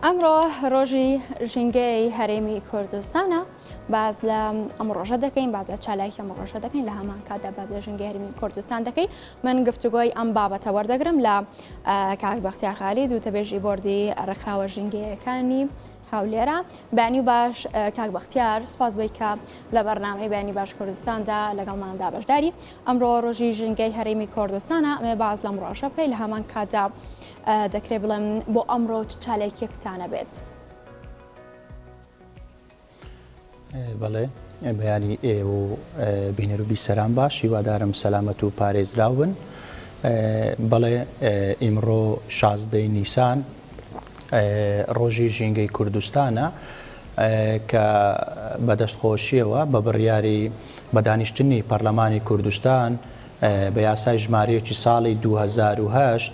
ئەمڕۆ ڕۆژی ژینگەی هەرێمی کوردستانە باز لە ئەم ڕۆژە دەکەین بازە چالاکی ئەم ڕۆژە دەکەین لە هەمان کاتدا باز لە ژینگەی هەرێمی کوردستان دەکەین. من گفتوگۆی ئەم بابەتە وەردەگرم لە کاک بەختیار خالید وتەبێژی بۆردی ڕێکخراوە ژینگەیەکانی هەولێرە. بەیانی باش کاک بەختیار سپاس بۆی کە لە بەرنامەی بەیانی باش کوردستاندا لەگەڵماندا بەشداری. ئەمڕۆ ڕۆژی ژینگەی هەرێمی کوردستانە ئەمێ باز لەم ڕۆژە بکەین لە هەمان کاتدا دەکرێت بڵێم بۆ ئەمڕۆ چالێکیەکتانە بێت. بەڵێ بەیانی ئێوە و بینەروبی سەران باش هیوادارم سەلامەت و پارێزراو بن. بەڵێ ئیمڕۆ 16 نیسان ڕۆژی ژینگەی کوردستانە کە بەدەستخۆشیەوە بە بڕیاری بەدانیشتنی پەرلەمانی کوردستان بە یاسای ژمارەیەکی ساڵی 2008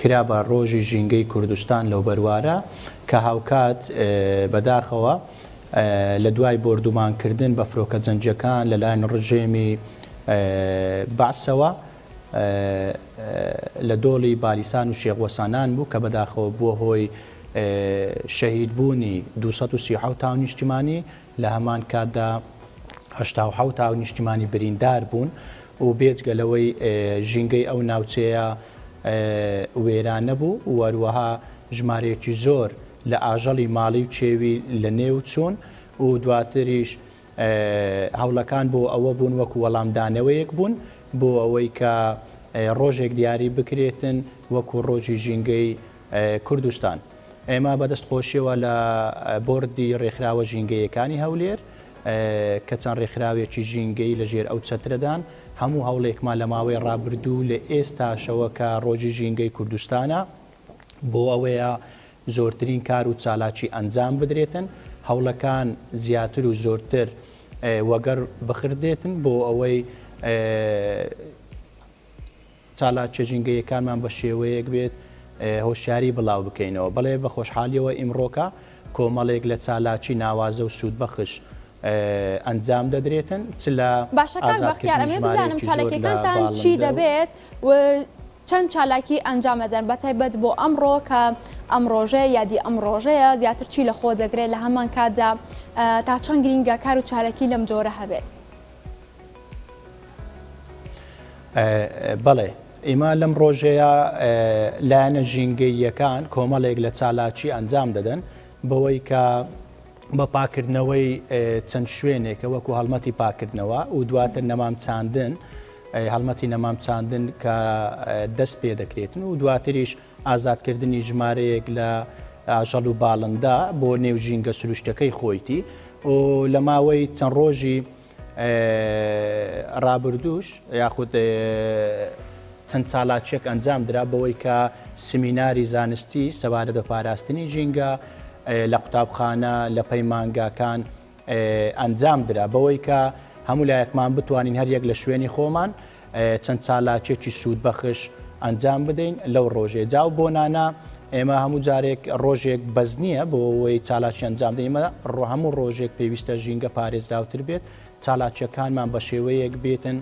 کرا بە ڕۆژی ژینگەی کوردستان لەو بەروارە کە هاوکات بەداخەوە لە دوای بردومانکردن بە فرۆکە جەنجەکان لەلایەن ڕژێمی بەعسەوە لە دۆڵی باریسان و شێخوەسانان بوو کە بەداخەوە بووە هۆی شەهیدبوونی 237 تاو نیشتیمانی لە هەمان کاتدا 87 تاو نیشتیمانی بریندار بوون و بێجگەلەوەی ژینگەی ئەو ناوچەیە وێرانە بوو وەروەها ژمارەیەکی زۆر لە ئاژەڵی ماڵی و چێوی لە نێو چوون و دواتریش هەوڵەکان بۆ ئەوە بوون وەکو وەڵامدانەوەیەک بوون بۆ ئەوەی کە ڕۆژێک دیاری بکرێتن وەکو ڕۆژی ژینگەی کوردستان. ئێمە بەدەستخۆشیەوە لە بۆردی ڕێکخراوە ژینگەیەکانی هەولێر کە چەند ڕێکخراوێکی ژینگەی لەژێر ئەو چەترەدان هەموو هەوڵێکمان لە ماوەی ڕابردوو لە ئێستاشەوە کە ڕۆژی ژینگەی کوردستانە بۆ ئەوەیە زۆرترین کار و چالاکی ئەنجام بدرێتن هەوڵەکان زیاتر و زۆرتر وەگەر بخردێتن بۆ ئەوەی چالاکیە ژینگەیەکانمان بە شێوەیەک بێت هۆشیاری بڵاو بکەینەوە. بەڵێ بە خۆشحالیەوە ئیمڕۆکە کۆمەڵێک لە چالاکی ناوازە و سوودبەخش ئەنجام دەدرێتن چ لە باشە کاک بەختیار ئەمێ بزانم چالاکیەکانتان چی دەبێت و چەند چالاکی ئەنجامەدەن بەتایبەت بۆ ئەمڕۆ کە ئەم ڕۆژەیە یادی ئەم ڕۆژەیە زیاتر چی لە خۆ دەگرێت لە هەمان کاتدا تا چەند گرینگە کار و چالاکی لەم جۆرە هەبێت. بەڵێ ئێمە لەم ڕۆژەیە لایەنە ژینگەییەکان کۆمەڵێک لە چالاکی ئەنجام دەدەن بەوەی کە بە پاکردنەوەی چەند شوێنێکە وەکو هەڵمەتی پاکردنەوە و دواتر نەمام چاندن هەڵمەتی نەمام چاندن کە دەست پێ دەکرێتن و دواتریش ئازادکردنی ژمارەیەک لە ئاژەڵ و باڵندا بۆ نێو ژینگە سروشتەکەی خۆیتی و لە ماوەی چەند ڕۆژی ڕابردووش یاخود چەند چالاکیەک ئەنجام درا بەوەی کە سمیناری زانستی سەبارەت بە پاراستنی ژینگە لە قوتابخانە لە پەیمانگاکان ئەنجام درا بەوەی کە هەموو لایەکمان بتوانین هەریەک لە شوێنی خۆمان چەند چالاکێکی سوودبەخش ئەنجام بدەین لەو ڕۆژێ جاو بۆ نانە ئێمە هەموو جارێک ڕۆژێک بەز نییە بۆ ئەوەی چالاکی ئەنجام دەیمە هەموو ڕۆژێک پێویستە ژینگە پارێزراوتر بێت چالاکیەکانمان بە شێوەیەک بێتن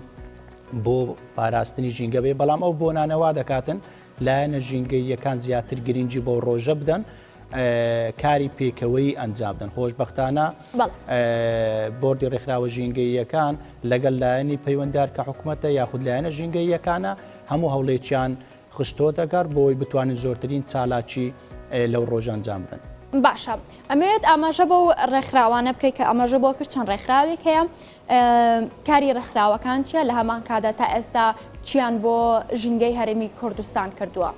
بۆ پاراستنی ژینگە بێ بەڵام ئەو بۆ نانەوا دەکاتن لایەنە ژینگەییەکان زیاتر گرنگی بۆ ڕۆژە بدەن کاری پێکەوەی ئەنجام بدەن. خۆشبەختانە بۆردی ڕێکخراوە ژینگەییەکان لەگەڵ لایەنی پەیوەنددار کە حکوومەتە یاخود لایەنە ژینگەییەکانە هەموو هەوڵێکیان خستۆ دەگەڕ بۆی بتوانین زۆرترین چالاکی لەو ڕۆژە ئەنجام بدەن. باشە ئەمەوێت ئاماژە بۆ ڕێکخراوانە بکەیت کە ئاماژە بۆ کرد چەند ڕێکخراوێک هەیە کاری ڕێکخراوەکان چیە لە هەمان کاتدا تا ئێستا چیان بۆ ژینگەی هەرێمی کوردستان کردووە؟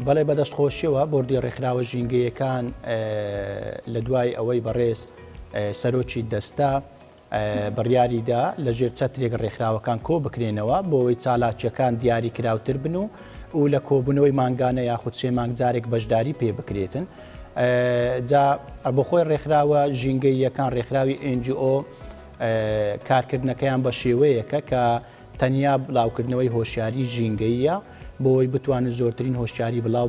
بەڵێ بەدەستخۆشیەوە بۆردی ڕێکخراوە ژینگەیەکان لە دوای ئەوەی بەڕێز سەرۆکی دەستا بڕیاریدا لە ژێر چەترێک ڕێکخراوەکان کۆ بکرێنەوە بۆ ئەوەی چالاکیەکان دیاری کراوتر بن و لە کۆبوونەوەی مانگانە یاخود سێ مانگ جارێک بەشداری پێ بکرێتن. جا بۆ خۆی ڕێکخراوە ژینگەییەکان ڕێکخراوی NGO کارکردنەکەیان بە شێوەیەکە کە تەنیا بڵاوکردنەوەی هۆشیاری ژینگەییە بۆی بتوانن زۆرترین هۆشیاری بڵاو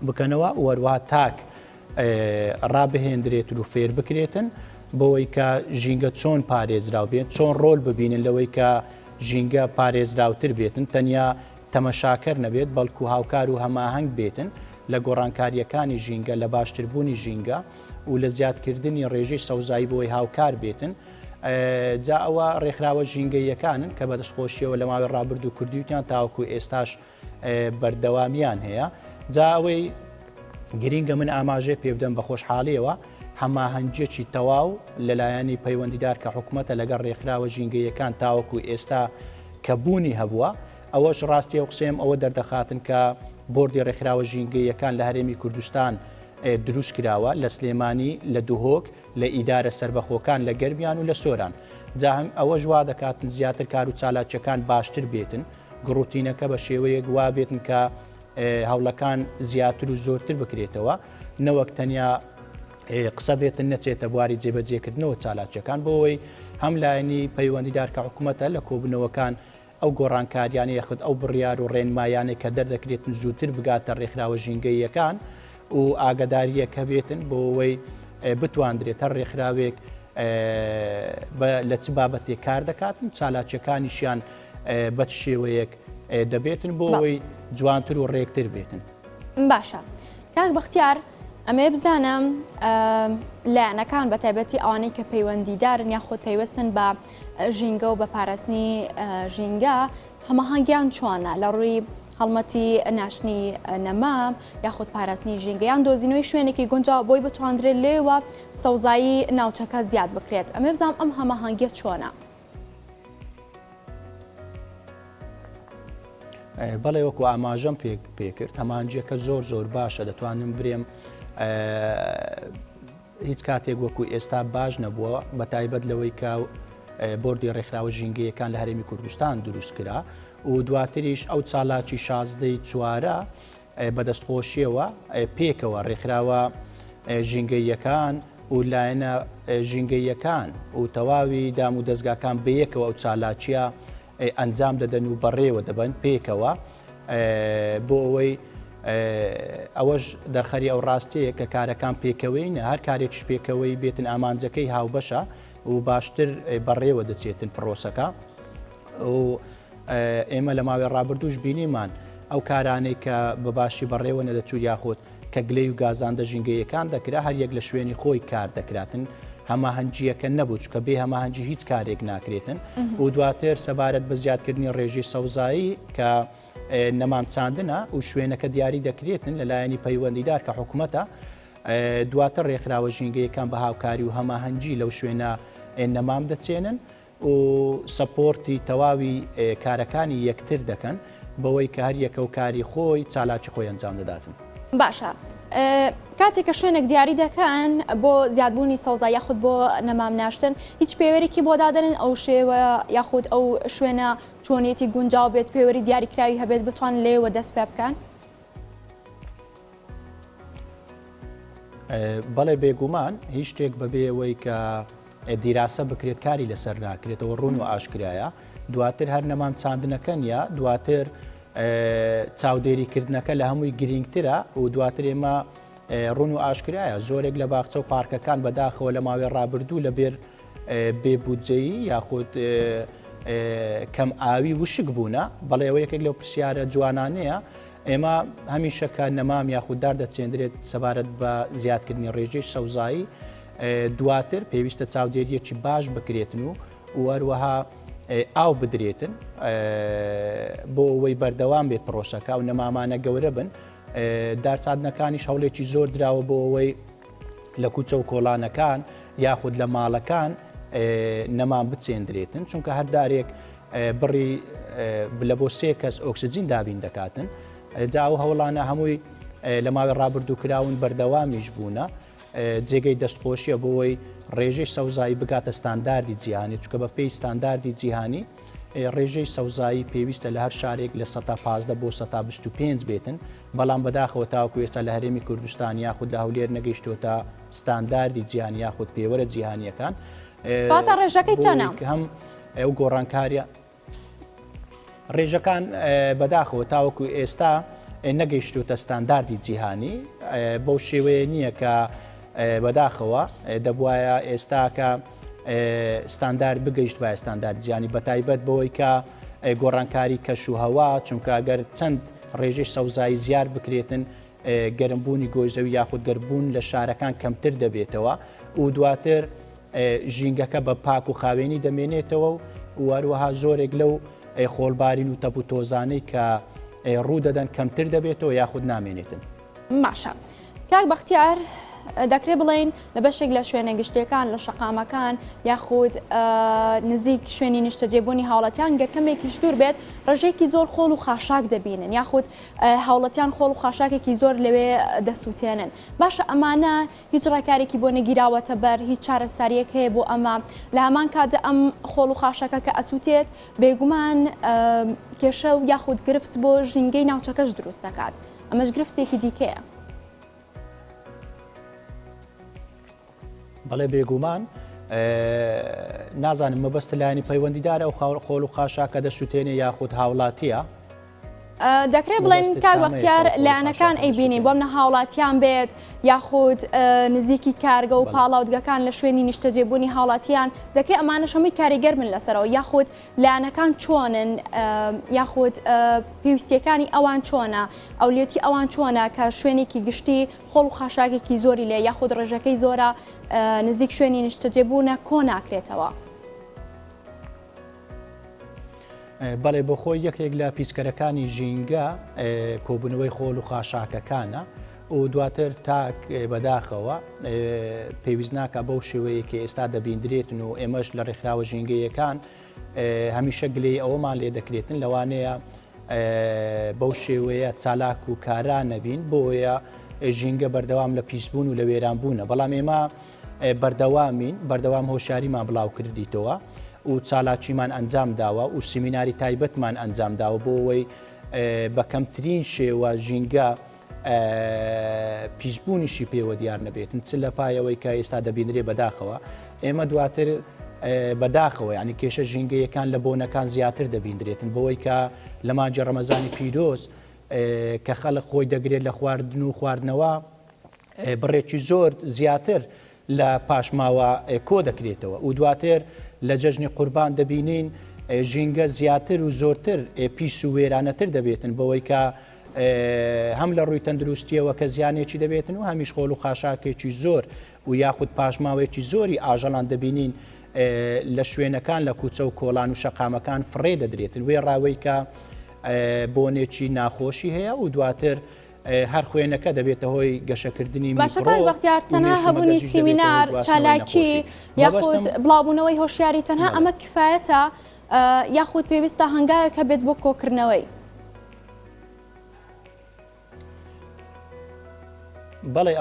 بکەنەوە وەروەها تاک ڕابهێنرێت و فێر بکرێتن بۆەوەی کە ژینگە چۆن پارێزراو بێت چۆن ڕۆل ببینن لەوەی کە ژینگە پارێزراوتر بێتن تەنیا تەمەشاکەر نەبێت بەڵکو هاوکار و هەماهەنگ بێتن لە گۆڕانکاریەکانی ژینگە لە باشتربوونی ژینگە و لە زیادکردنی ڕێژەی سەوزایی بۆی هاوکار بێتن جا ئەوە ڕێکخراوە ژینگەیەکانن کە بەدەستخۆشیەوە لە ماوەی ڕابرد و کردووتیان تاوەکو ئێستاش بەردەوامیان هەیە جا ئەوەی گرینگە من ئاماژێ پێ بدەم بە خۆشحاڵیەوە هەماهەنگێکی تەواو لەلایەنی پەیوەندیدار کە حکوومەتە لەگەڵ ڕێکخراوە ژینگەیەکان تاوەکو ئێستا کە بوونی هەبووە ئەوەش ڕاستی و قسەم ئەوە دەردەخاتن کە بۆردی ڕێکخراوە ژینگەیەکان لە هەرێمی کوردستان دروست کراوە لە سلێمانی لە دوهۆک لە ئیدارە سربەخۆکان لە گەرمیان و لە سۆران جا هەم ئەوە ژوا دەکاتن زیاتر کار و چالاکیەکان باشتر بێتن گڕوتینەکە بە شێوەیەک وا بێتن کە هەوڵەکان زیاتر و زۆرتر بکرێتەوە نەوەک تەنیا قسە بێتن نەچێتە بواری جێبەجێکردنەوە چالاکیەکان بۆەوەی هەم لایەنی پەیوەندیدار کە حکوومەتە لە کۆبنەوەکان ئەو گۆڕانکاریانی یەخت ئەو بڕیار و ڕێنمایانێک کە دەردەکرێتن زووتر بگاتە ڕێکخراوە ژینگەیەکان و ئاگداریەکە بێتن بۆ ئەوەی بتواندرێت هەر ڕێکخراوێک لە چ بابەتێک کار دەکاتن چالاکیەکانیشیان بە شێوەیەک دەبێتن بۆ ئەوەی جوانتر و ڕێکتر بێتن. باشە کاک بەختیار ئەمێ بزانم لایەنەکان بە تایبەتی ئەوانەی کە پەیوەندیدارن یاخود پەیوەستن بە ژینگە و بە پاراستنی ژینگە هەماهەنگیان چۆنە لە ڕووی هەڵمەتی ناشنی نەمام یاخود پاراستنی ژینگەیان دۆزینەوەی شوێنێکی گونجاو بۆی بتواندرێت لێوە سەوزایی ناوچەکە زیاد بکرێت ئەمێ بزانم ئەم هەماهەنگیە چۆنە؟ بەڵێ وەکو ئاماژەم پێکرد هەمانجیەکە زۆر باشە دەتوانم برێم هیچ کاتێک وەکو ئێستا باش نەبووە بە تایبەت لەوەی کە بۆردی ڕێکخراوە ژینگەیەکان لە هەرێمی کوردستان دروست کرا و دواتریش ئەو چالاکی 16 چوارە بەدەستخۆشیەوە پێکەوە ڕێکخراوە ژینگەیەکان و لایەنە ژینگەیەکان و تەواوی دام و دەستگاکان بەیەکەوە ئەو چالاکیە ئەنجام دەدەن و بەڕێوە دەبن پێکەوە بۆ ئەوەی ئەوەش دەرخەری ئەو ڕاستەیە کە کارەکان پێکەوەی نە هەر کارێکش پێکەوەی بێتن ئامانجەکەی هاوبەشە و باشتر بەڕێوە دەچێتن پرۆسەکە و ئێمە لە ماوەی ڕابردووش بینیمان ئەو کارانەی کە بەباشی بەڕێوە نەدەچوو یاخۆت کە گلەی و گازاندە ژینگەیەکان دەکرا هەر یەک لە شوێنی خۆی کار دەکراتن هەماهەنگیەکە نەبوو چکە بێ هەماهەنگی هیچ کارێک ناکرێتن و دواتر سەبارەت بە زیادکردنی ڕێژەی سەوزایی کە نەمام چاندنە و شوێنەکە دیاری دەکرێتن لەلایەنی پەیوەندیدار کە حکوومەتە دواتر ڕێکخراوە ژینگەیەکان بە هاوکاری و هەماهەنگی لەو شوێنە نەمام دەچێنن و سەپۆرتی تەواوی کارەکانی یەکتر دەکەن بەوەی کە هەر یەکە و کاری خۆی چالاکی خۆی ئەنجام دەداتن. باشە کاتێک کە شوێنێک دیاری دەکەن بۆ زیادبوونی سەوزای یاخود بۆ نەمام ناشتن هیچ پێوەرێکی بۆ دادەنن ئەو شێوە یاخود ئەو شوێنە چۆنیەتی گونجاو بێت پێوەری دیاریکراوی هەبێت بتوان لێوە دەست پێ بکەن؟ بەڵێ بێگومان هیچ شتێک بەبێەوەی کە دیراسە بکرێت کاری لەسەر ناکرێتەوە ڕوون و ئاشکرایە دواتر هەر نەمام چاندنەکەن یا دواتر چاودێریکردنەکە لە هەمووی گرنگترە و دواتر ئێمە ڕوون و ئاشکرایە زۆرێک لە باخچە و پارکەکان بەداخەوە لە ماوەی ڕابردوو لەبێر بێبودجەیی یاخود کەم ئاوی وشک بوونە بەڵێ ئەوە یەکێک لەو پرسیارە جوانانەیە ئێمە هەمیشەکە نەمام یاخوددار دەچێندرێت سەبارەت بە زیادکردنی ڕێژەی سەوزایی دواتر پێویستە چاودێریەکی باش بکرێتن و وەروەها ئاو بدرێتن بۆ ئەوەی بەردەوام بێت پرۆسەکە و نەمامانە گەورە بن دارچاندنەکانیش هەوڵێکی زۆر دراوە بۆ ئەوەی لە کوچە و کۆڵانەکان یاخود لە ماڵەکان نەمان بچێندرێتن چونکە هەردارێک بڕی لە بۆ 3 کەس ئۆکسسیجین دابین دەکاتن جا و هەوڵانە هەمووی لە ماوەی ڕابردووکراون بەردەوامیش بوونە جێگەی دەستخۆشیە بۆەوەی ڕێژەی سەوزایی بگاتە ستانداردی جیهانی چکە بە پێی ستانداردی جیهانی ڕێژەی سەوزایی پێویستە لە هەر شارێک لە 15 بۆ 125 بێتن بەڵام بەداخەوە تاوەکو ئێستا لە هەرێمی کوردستان یاخود لە هەولێر نەگەیشتۆتە ستانداردی جیهانی یاخود پێوەرە جیهانیەکان باتە ڕێژەکەی چەنە؟ هەم ئەو گۆڕانکاریە ڕێژەکان بەداخەوە تاوەکو ئێستا نەگەیشتوتە ستانداردی جیهانی بەو شێوەیە نییە کە بەداخەوە دەبواە ئێستا کە ستاندارد بگەیشت بە ستاندارد جیانی بەتایبەت بەوەی کە گۆڕانکاری کەش و هەوا چونکە ئەگەر چەند ڕێژەی سەوزایی زیار بکرێتن گەرمبوونی گۆیزەوی یاخود گەربوون لە شارەکان کەمتر دەبێتەوە و دواتر ژینگەکە بە پاک و خاوێنی دەمێنێتەوە و وەروەها زۆرێک لەو خۆڵبارین و تەپ و تۆزانەی کە ڕوو دەدەن کەمتر دەبێتەوە یاخود نامێنێتن. باشە. کاک بەختیار دەکرێت بڵێن لە بەشێک لە شوێنە گشتیەکان لە شەقامەکان یاخود نزیک شوێنی نیشتەجێبوونی هاوڵەتیان گەرکەمێکیش دوور بێت ڕێژێکی زۆر خۆڵ و خاشاک دەبینن یاخود هاوڵەتیان خۆڵ و خاشاکێکی زۆر لەوێ دەسووتێنن. باشە ئەمانە هیچ ڕێکارێکی بۆ نەگیراوەتە بەر هیچ چارەساریەک هەیە بۆ ئەمە لە هەمان کاتە ئەم خۆڵ و خاشاکە کە ئەسووتێت بێگومان کێشە و یاخود گرفت بۆ ژینگەی ناوچەکەش دروست دەکات. ئەمەش گرفتێکی دیکەیە. بەڵێ بێگومان نازانم مەبەستە لایانی پەیوەندیدارە و خۆڵ و خاشاکە دەسووتێنێ یاخود هاوڵاتیە دەکرێت بڵێن کاک بەختیار لایەنەکان ئەیبینین بۆم نە هاوڵاتیان بێت یاخود نزیکی کارگە و پاڵاوتگەکان لە شوێنی نیشتەجێبوونی هاوڵاتیان دەکرێت ئەمانە شەمووی کاریگەر من لەسەرەوە یاخود لایەنەکان چۆنن یاخود پێویستیەکانی ئەوان چۆنە ئەولێتی ئەوان چۆنە کە شوێنێکی گشتی خۆڵ و خاشاکێکی زۆری لێ یاخود ڕێژەکەی زۆرە نزیک شوێنی نیشتەجێبوونە کۆ ناکرێتەوە. بەڵێ بۆ خۆی یەکێک لە پیسکەرەکانی ژینگە کۆبوونەوەی خۆڵ و خاشاکەکانە و دواتر تاک بەداخەوە پێویست ناکە بەو شێوەیە کە ئێستا دەبیندرێتن و ئێمەش لە ڕێکخراوە ژینگەیەکان هەمیشە گلەی ئەوەمان لێ دەکرێتن لەوانەیە بەو شێوەیە چالاک و کاران نەبین بۆیە ژینگە بەردەوام لە پیسبوون و لە وێرانبوونە بەڵام ئێمە بەردەوام هۆشیاریمان بڵاو کردیتەوە و چالاکیمان ئەنجام داوە و سیمیناری تایبەتمان ئەنجام داوە بۆ ئەوەی بە کەمترین شێوە ژینگە پیشبوونیشی پێوە دیار نەبێتن چ لە پایەوەی کە ئێستا دەبینرێ بەداخەوە ئێمە دواتر بەداخەوە ینی کێشە ژینگەیەکان لە بۆنەکان زیاتر دەبیندرێتن بۆەوەی کە لە مانجە ڕەمەزانی پیرۆز کە خەڵک خۆی دەگرێت لە خواردن و خواردنەوە بڕێکی زۆر زیاتر لە پاشماوە کۆ دەکرێتەوە و دواتر لە جەژنی قوربان دەبینین ژینگە زیاتر و زۆرتر پیس و وێرانەتر دەبێتن بەوەی کە هەم لە ڕووی تەندروستیەوە کە زیانێکی دەبێتن و هەمیش خۆڵ و خاشاکێکی زۆر و یاخود پاشماوێکی زۆری ئاژەڵان دەبینین لە شوێنەکان لە کوچە و کۆڵان و شەقامەکان فڕێ دەدرێتن وێ ڕاوەی کە بۆنێکی ناخۆشی هەیە و دواتر هەر خوێنەکە دەبێتە هۆی گەشەکردنی باشەکان بەختیار تەنها هەبوونی سیمینار چالاکی یاخود بڵاوبوونەوەی هۆشیاری تەنها ئەمە کفایەتە یاخود پێویستە هەنگاوێکە بێت بۆ کۆکردنەوەی. بەڵێ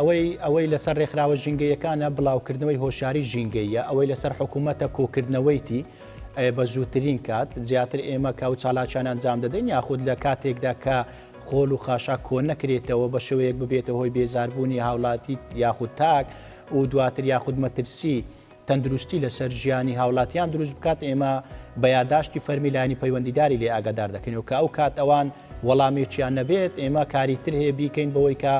ئەوەی لەسەر ڕێکخراوە ژینگەیەکانە بڵاوکردنەوەی هۆشیاری ژینگەیە ئەوەی لەسەر حکوومەتە کۆکردنەوەیتی بە زووترین کات زیاتر ئێمە کا و چالاکیان ئەنجام دەدەین یاخود لە کاتێکدا کە خۆڵ و خاشا کۆ نەکرێتەوە بە شێوەیەک ببێتە هۆی بێزاربوونی هاوڵاتی یاخود تاک و دواتر یاخود مەترسی تەندروستی لەسەر ژیانی هاوڵاتیان دروست بکات ئێمە بە یادداشتی فەرمیلانی پەیوەندیداری لێ ئاگادار دەکەین و کە ئەو کات ئەوان وەڵامێکیان نەبێت ئێمە کاریتر هەیە بیکەین بەوەی کە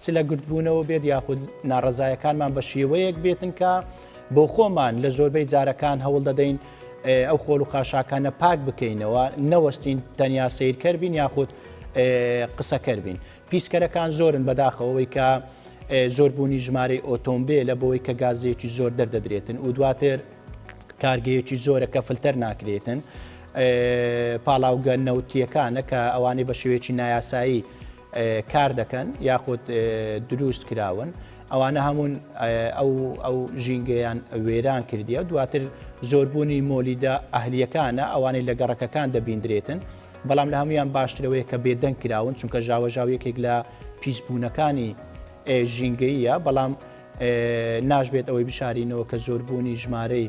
چ لە گرتبوونەوە بێت یاخود ناڕەزایەکانمان بە شێوەیەک بێتن کە بۆ خۆمان لە زۆربەی جارەکان هەوڵ دەدەین ئەو خۆڵ و خاشاکانە پاک بکەینەوە نەوەستین تەنیا سیرکەربین یاخود قسەکەربین. پیسکەرەکان زۆرن بەداخەوەی کە زۆربوونی ژمارەی ئۆتۆمبیلە بەوەی کە گازەیەکی زۆر دەردەدرێتن و دواتر کارگەیەکی زۆرە کە فلتەر ناکرێتن پاڵاوگە نەوتیەکانە کە ئەوانەی بە شێوەیەکی نایاسایی کار دەکەن یاخود دروست کراون ئەوانە هەمون ئەو ژینگەیان وێران کردیە دواتر زۆربوونی مۆلیدە ئەهلیەکانە ئەوانەی لە گەڕەکەکان دەبیندرێتن بەڵام لە هەمویان باشترەوەی کە بێدەنگ کراون چونکە ژاوەژاویەکێک لە پیسبوونەکانی ژینگەیە بەڵام ناژبێت ئەوەی بشارینەوە کە زۆربوونی ژمارەی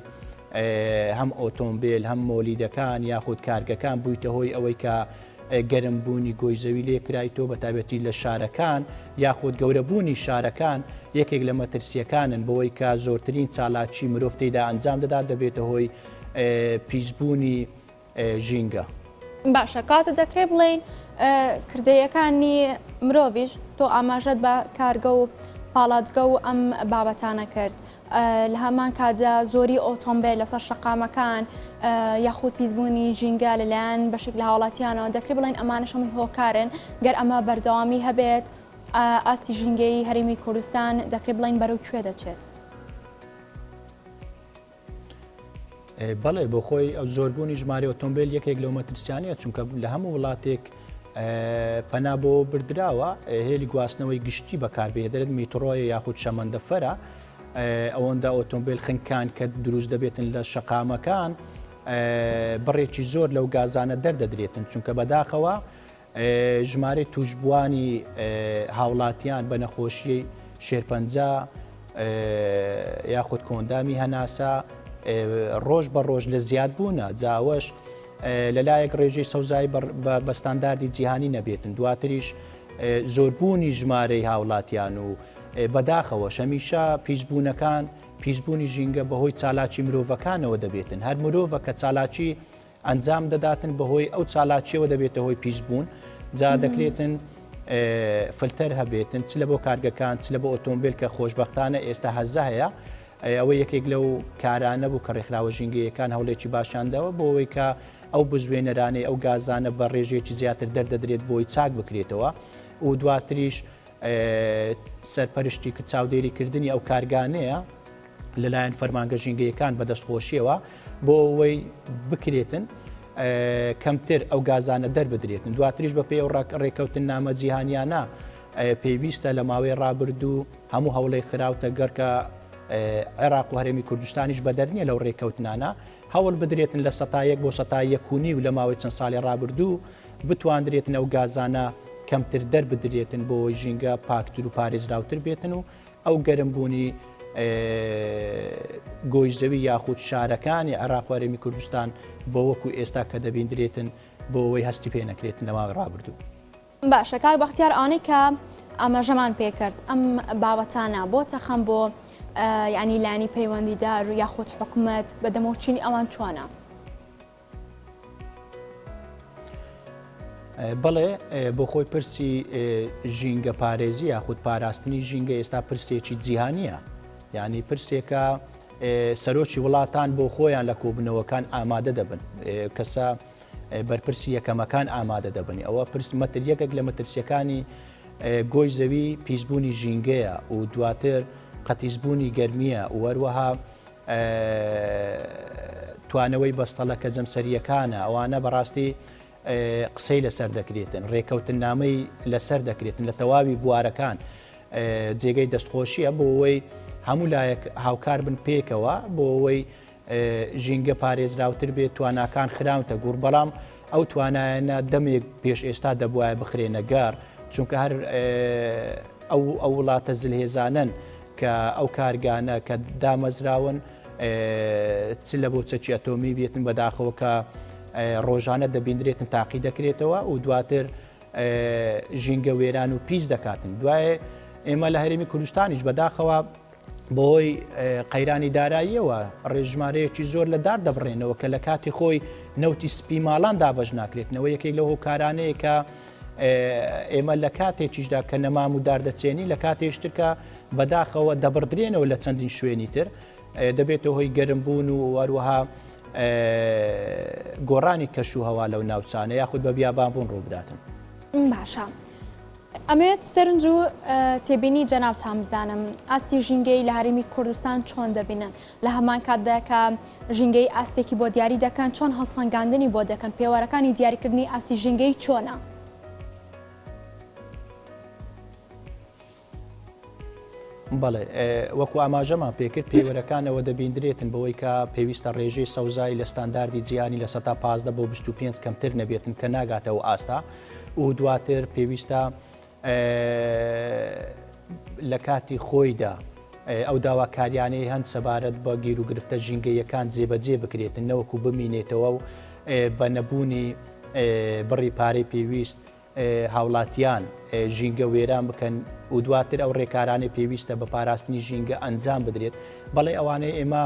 هەم ئۆتۆمبیل هەم مۆلیدەکان یاخود کارگەکان بوویتە هۆی ئەوەی کە گەرمبوونی گۆیزەوی لێکرایتەوە بە تایبەتی لە شارەکان یاخود گەورەبوونی شارەکان یەکێک لە مەترسیەکانن بەوەی کە زۆرترین چالاکی مرۆڤ تێدا ئەنجام دەدات دەبێتە هۆی پیسبوونی ژینگە. باشە کاتە دەکرێت بڵێن کردەیەکانی مرۆڤیش تۆ ئاماژەت بە کارگە و پاڵاتگە و ئەم بابەتانە کرد لە هەمان کاتدا زۆری ئۆتۆمبیل لەسەر شەقامەکان یاخود پیسبوونی ژینگە لەلایەن بەشێک لە هاوڵاتیانەوە دەکرێت بڵێن ئەمانە هەمووی هۆکارن گەر ئەمە بەردەوامی هەبێت ئاستی ژینگەی هەرێمی کوردستان دەکرێت بڵێن بەرەو کوێ دەچێت. بەڵێ بۆ خۆی ئەو زۆربوونی ژمارە ئۆتۆمبیل یەکێک لەو مەترسیانەیە چونکە لە هەموو وڵاتێک پەنا بۆ بردراوە هێلی گواستنەوەی گشتی بەکاربێدرێت میترۆیە یاخود شەمەندەفەرە ئەوەندا ئۆتۆمبیل خنکان کە دروست دەبێتن لە شەقامەکان بڕێکی زۆر لەو گازانە دەردەدرێتن چونکە بەداخەوە ژمارەی توشبوانی هاوڵاتیان بە نەخۆشیی شێرپەنجە یاخود کۆندامی هەناسا ڕۆژ بە ڕۆژ لە زیادبوونە جاوەش لەلایەک ڕێژەی سەوزایی بە ستانداردی جیهانی نەبێتن دواتریش زۆربوونی ژمارەی هاوڵاتیان و بەداخەوە هەمیشە پیسبوونەکان پیسبوونی ژینگە بەهۆی چالاکی مرۆڤەکانەوە دەبێتن هەر مرۆڤە کە چالاکی ئەنجام دەداتن بەهۆی ئەو چالاکیەوە دەبێتە هۆی پیسبوون جا دەکرێتن فلتەر هەبێتن چ لە بۆ کارگەکان چ لە بۆ ئۆتۆمبیل کە خۆشببختانە ئێستا هەزە هەیە ئەوە یەکێک لەو کارانە بوو کە ڕێکخراوە ژینگەیەکان هەوڵێکی باشاندەوە بۆ ئەوەی کە ئەو بزوێنەرانەی ئەو گازانە بە ڕێژێکی زیاتر دەردەدرێت بۆی چاک بکرێتەوە و دواتریش سەرپەرشتی کە چاودێریکردنی ئەو کارگانەیە لەلایەن فەرمانگە ژینگەیەکان بەدەستخۆشیەوە بۆ ئەوەی بکرێتن کەمتر ئەو گازانە دەربدرێتن دواتریش بە پێی ڕێکەوتن نامە جیهانیانە پێویستە لە ماوەی ڕابردوو هەموو هەوڵی خراوتە گەرکە عێراق و هەرێمی کوردستانیش بەدەرنیە لەو ڕێکەوتنانە هەوڵ بدرێتن لە 100 بۆ 100 و لە ماوەی چەند ساڵی ڕابردوو بتواندرێتن ئەو گازانە کەمتر دەربدرێتن بۆ ژینگە پاکتر و پارێزراوتر بێتن و ئەو گەرمبوونی گۆیزەوی یاخود شارەکانی عێراق و هەرێمی کوردستان بۆ وەکو ئێستا کە دەبیندرێتن بۆ ئەوەی هەستی پێ نەکرێتن لەماوەی ڕابردوو. باشە کاک بەختیار ئەوانەی کە ئاماژەمان پێکرد ئەم بابەتانە بۆتە خەم بۆ یعنی لانی پەیوەندیدار یاخود حکوومەت بە دەمەوچینی ئەوان چۆنە؟ بەڵێ بۆ خۆی پرسی ژینگە پارێزی یاخود پاراستنی ژینگە ئێستا پرسێکی جیهانیە یعنی پرسێکە سەرۆکی وڵاتان بۆ خۆیان لە کۆبنەوەکان ئامادە دەبن کەسە بەرپرسی یەکەمەکان ئامادە دەبنی ئەوە مەتر یەکێک لە مەترسیەکانی گۆی زەوی پیسبوونی ژینگەیە و دواتر قەتیزبوونی گەرمیە و وەروەها توانەوەی بەستەڵەکە جەمسەریەکانە ئەوانە بەڕاستی قسەی لەسەر دەکرێتن ڕێکەوتن نامەی لەسەر دەکرێتن لە تەواوی بوارەکان جێگەی دەستخۆشیە بۆ ئەوەی هەموو لایەک هاوکار بن پێکەوە بۆ ئەوەی ژینگە پارێزراوتر بێت تواناکان خراونتە گوڕ بەڵام ئەو توانایانە دەمێک پێش ئێستا دەبواە بخرێنە گار چونکە هەر ئەو وڵاتە زلهێزانن کە ئەو کارگانە کە دامەزراون چ لە بۆ چەکی ئەتۆمی بێتن بەداخەوە کە ڕۆژانە دەبیندرێتن تاقی دەکرێتەوە و دواتر ژینگە وێران و پیس دەکاتن دوایە ئێمە لە هەرێمی کوردستانیش بەداخەوە بۆی قەیرانی داراییەوە ڕێژمارەیەکی زۆر لە دار دەبڕێنەوە کە لە کاتی خۆی نەوتی سپی ماڵان دابەش ناکرێتنەوە یەکێک لە هۆکارانەیە کە ئێمە لە کاتێکیشدا کە نەمام و داردەچێنی لە کاتێشترکە بەداخەوە دەبڕدرێنەوە لە چەندین شوێنی تر دەبێتەوە هۆی گەرمبوون و وەروەها گۆڕانی کەش و هەوا لەو ناوچانە یاخود بە بیابانبوون ڕووبداتن. باشە. ئەمێت سەرنج و تێبینی جەناب تامزانم ئاستی ژینگەی لە هەرێمی کوردستان چۆن دەبینن لە هەمان کاتدا کە ژینگەی ئاستێکی بۆ دیاری دەکەن چۆن هەڵسەنگاندنی بۆ دەکەن پێوەرەکانی دیاریکردنی ئاستی ژینگەی چۆنە؟ بەڵێ وەکو ئاماژەمان پێکرد پێوەرەکانەوە دەبیندرێتن بەوەی کە پێویستە ڕێژەی سەوزایی لە ستانداردی جیهانی لە 15 بۆ 25 کەمتر نەبێتن کە ناگاتەوە ئاستا و دواتر پێویستە لە کاتی خۆیدا ئەو داواکاریانەی هەند سەبارەت بە گیر و گرفتە ژینگەیەکان جێبەجێ بکرێتن نەوەکو بمینێتەوە و بە نەبوونی بڕی پارەی پێویست هاوڵاتیان ژینگە وێران بکەن و دواتر ئەو ڕێکارانی پێویستە بە پاراستنی ژینگە ئەنجام بدرێت بەڵێ ئەوانەی ئێمە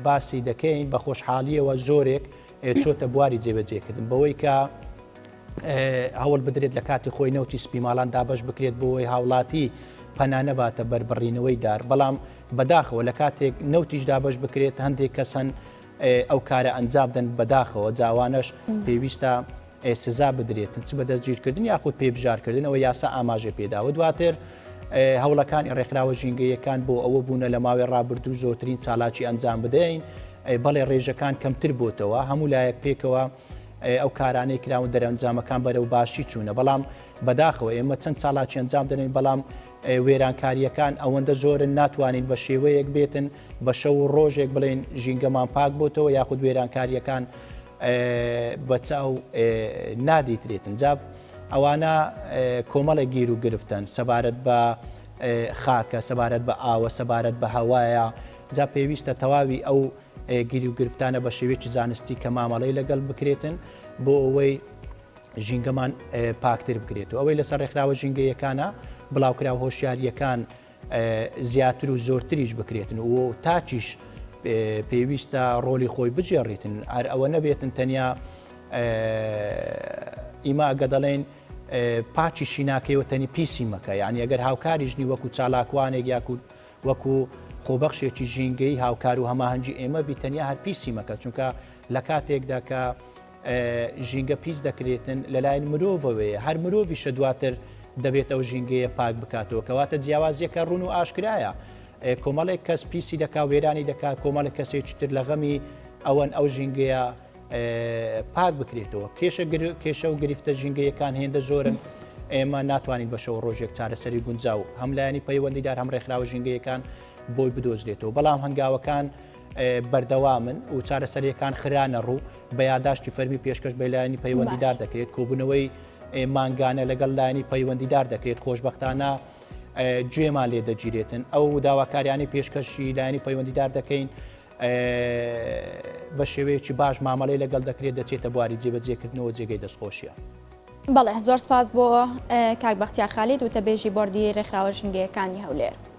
باسی دەکەین بە خۆشحالیەوە زۆرێک چۆتە بواری جێبەجێکردن بەوەی کە هەوڵ بدرێت لە کاتی خۆی نەوتی سپی ماڵان دابش بکرێت بۆەوەی هاوڵاتی پەنا نەباتە بەربڕینەوەی دار بەڵام بەداخەوە لە کاتێک نەوتیشدا بەش بکرێت هەندێک کەسن ئەو کارە ئەنجام دەن بەداخەوە جاوانش پێویستە سزا بدرێتن چ بە دەستگیرکردن یاخود پێبژارکردنەوە یاسا ئاماژە پێداوە دواتر هەوڵەکانی ڕێکخراوە ژینگەیەکان بۆ ئەوە بوونە لە ماوەی ڕابردوو زۆرترین چالاکی ئەنجام بدەین بەڵێ ڕێژەکان کەمتر بۆتەوە هەموو لایەک پێکەوە ئەو کارانەی کراون دەرەنجامەکان بەرەو باشی چوونە بەڵام بەداخەوە ئێمە چەند چالاکی ئەنجام دەنین بەڵام وێرانکاریەکان ئەوەندە زۆرن ناتوانین بە شێوەیەک بێتن بە شەو و ڕۆژێک بڵێن ژینگەمان پاک بۆتەوە یاخود وێرانکاریەکان بە چاو نادیترێتن جاب ئەوانە کۆمەڵە گیر و گرفتن سەبارەت بە خاکە سەبارەت بە ئاوە سەبارەت بە هەوایە جا پێویستە تەواوی ئەو گیری و گرفتانە بە شێوێکی زانستی کە مامەڵەی لەگەڵ بکرێتن بۆ ئەوەی ژینگەمان پاکتر بکرێتەوە ئەوەی لەسەر ڕێکخراوە ژینگەیەکانە بڵاوکراوە هۆشیاریەکان زیاتر و زۆرتریش بکرێتن و تاچیش پێویستە ڕۆلی خۆی بجێڕێتن هەر ئەوە نەبێتن تەنیا ئیما ئەگە دەڵێن پاچی شیناکەیەوە تەنی پیسی مەکە یعنی ئەگەر هاوکاریژنی وەکو چالاکوانێک یاکو وەکو خۆبەخشێکی ژینگەی هاوکار و هەماهەنگی ئێمە بیتەنیا هەر پیسی مەکە چونکە لە کاتێکدا کە ژینگە پیس دەکرێتن لەلایەن مرۆڤەوەیە هەر مرۆڤیشە دواتر دەبێت ئەو ژینگەیە پاک بکاتەوە کەواتە جیاوازیەکە ڕوون و ئاشکرایە کۆمەڵێک کەس پیسی دەکا وێرانی دەکات کۆمەڵێک کەسێکی تر لە غەمی ئەوەن ئەو ژینگەیە پاک بکرێتەوە کێشە و گرفتە ژینگەیەکان هێندە زۆرن ئێمە ناتوانین بەشەوە ڕۆژێک چارەسەری گونجاو هەم لایەنی پەیوەندیدار هەم ڕێکخراوە ژینگەیەکان بۆی بدۆزرێتەوە بەڵام هەنگاوەکان بەردەوامن و چارەسەریەکان خرانە ڕوو بە یاداشتی فەرمی پێشکەش بە لایەنی پەیوەندیدار دەکرێت کۆبوونەوەی مانگانە لەگەڵ لایەنی پەیوەندیدار دەکرێت خۆشبەختانە گوێمان لێ دەگیرێتن ئەو داواکاریانی پێشکەشی لایەنی پەیوەندیدار دەکەین بە شێوەیەکی باش مامەڵەی لەگەڵ دەکرێت دەچێتە بواری جێبەجێکردنەوە جێگەی دەستخۆشیە. بەڵێ زۆر سپاس بۆ کاک بەختیار خالید و تەبێژی بۆردی ڕێکخراوە ژینگەیەکانی هەولێر.